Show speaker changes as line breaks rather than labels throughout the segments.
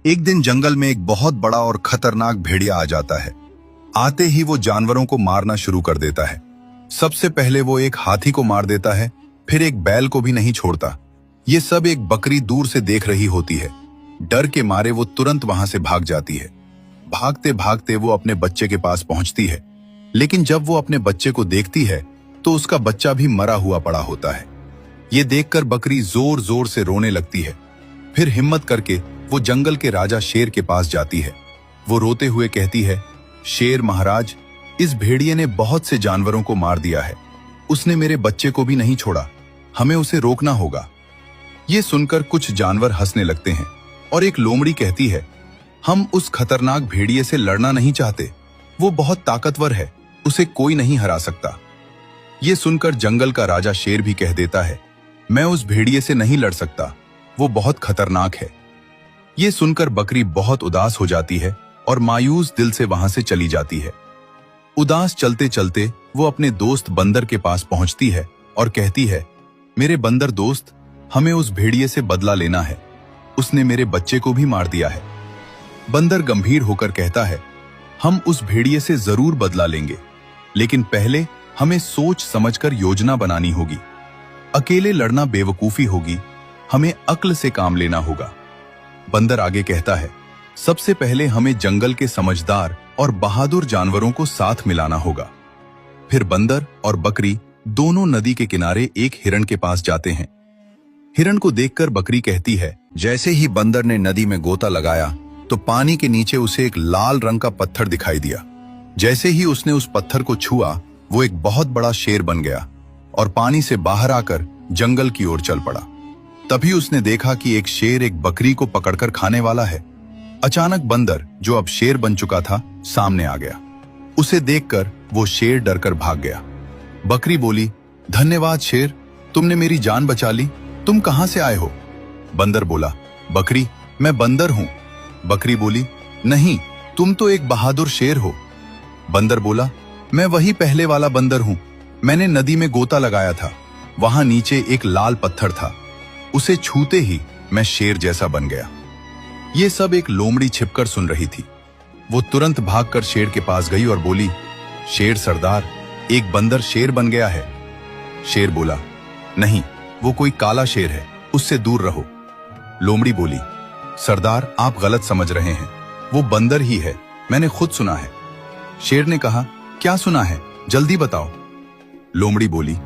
एक दिन जंगल में एक बहुत बड़ा और खतरनाक भेड़िया आ जाता है। आते ही वो जानवरों को मारना शुरू कर देता है। सबसे पहले वो एक हाथी को मार देता है, फिर एक बैल को भी नहीं छोड़ता। ये सब एक बकरी दूर से देख रही होती है। डर के मारे वो तुरंत वहां से भाग जाती है। भागते भागते वो अपने बच्चे के पास पहुंचती है, लेकिन जब वो अपने बच्चे को देखती है तो उसका बच्चा भी मरा हुआ पड़ा होता है। ये देखकर बकरी जोर जोर से रोने लगती है। फिर हिम्मत करके वो जंगल के राजा शेर के पास जाती है। वो रोते हुए कहती है, शेर महाराज, इस भेड़िए ने बहुत से जानवरों को मार दिया है। उसने मेरे बच्चे को भी नहीं छोड़ा। हमें उसे रोकना होगा। ये सुनकर कुछ जानवर हंसने लगते हैं और एक लोमड़ी कहती है, हम उस खतरनाक भेड़िए से लड़ना नहीं चाहते। वो बहुत ताकतवर है, उसे कोई नहीं हरा सकता। ये सुनकर जंगल का राजा शेर भी कह देता है, मैं उस भेड़िए से नहीं लड़ सकता, वो बहुत खतरनाक है। ये सुनकर बकरी बहुत उदास हो जाती है और मायूस दिल से वहां से चली जाती है। उदास चलते चलते वो अपने दोस्त बंदर के पास पहुंचती है और कहती है, मेरे बंदर दोस्त, हमें उस भेड़िए से बदला लेना है। उसने मेरे बच्चे को भी मार दिया है। बंदर गंभीर होकर कहता है, हम उस भेड़िए से जरूर बदला लेंगे, लेकिन पहले हमें सोच समझकर योजना बनानी होगी। अकेले लड़ना बेवकूफी होगी, हमें अक्ल से काम लेना होगा। बंदर आगे कहता है, सबसे पहले हमें जंगल के समझदार और बहादुर जानवरों को साथ मिलाना होगा। फिर बंदर और बकरी दोनों नदी के किनारे एक हिरण के पास जाते हैं। हिरण को देखकर बकरी कहती है, जैसे ही बंदर ने नदी में गोता लगाया तो पानी के नीचे उसे एक लाल रंग का पत्थर दिखाई दिया। जैसे ही उसने उस पत्थर को छुआ, वो एक बहुत बड़ा शेर बन गया और पानी से बाहर आकर जंगल की ओर चल पड़ा। तभी उसने देखा कि एक शेर एक बकरी को पकड़कर खाने वाला है। अचानक बंदर, जो अब शेर बन चुका था, सामने आ गया। उसे देखकर वो शेर डरकर भाग गया। बकरी बोली, धन्यवाद शेर, तुमने मेरी जान बचा ली। तुम कहां से आए हो? बंदर बोला, बकरी, मैं बंदर हूं। बकरी बोली, नहीं, तुम तो एक बहादुर शेर हो। बंदर बोला, मैं वही पहले वाला बंदर हूं। मैंने नदी में गोता लगाया था, वहां नीचे एक लाल पत्थर था, उसे छूते ही मैं शेर जैसा बन गया। ये सब एक लोमड़ी छिपकर सुन रही थी। वो तुरंत भागकर शेर के पास गई और बोली, शेर सरदार, एक बंदर शेर बन गया है। शेर बोला, नहीं, वो कोई काला शेर है, उससे दूर रहो। लोमड़ी बोली, सरदार, आप गलत समझ रहे हैं, वो बंदर ही है, मैंने खुद सुना है। शेर ने कहा, क्या सुना है, जल्दी बताओ। लोमड़ी बोली,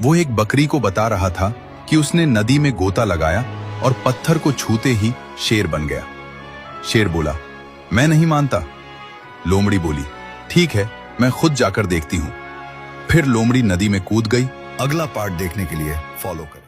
वो एक बकरी को बता रहा था कि उसने नदी में गोता लगाया और पत्थर को छूते ही शेर बन गया। शेर बोला, मैं नहीं मानता। लोमड़ी बोली, ठीक है, मैं खुद जाकर देखती हूं। फिर लोमड़ी नदी में कूद गई। अगला पार्ट देखने के लिए फॉलो करें।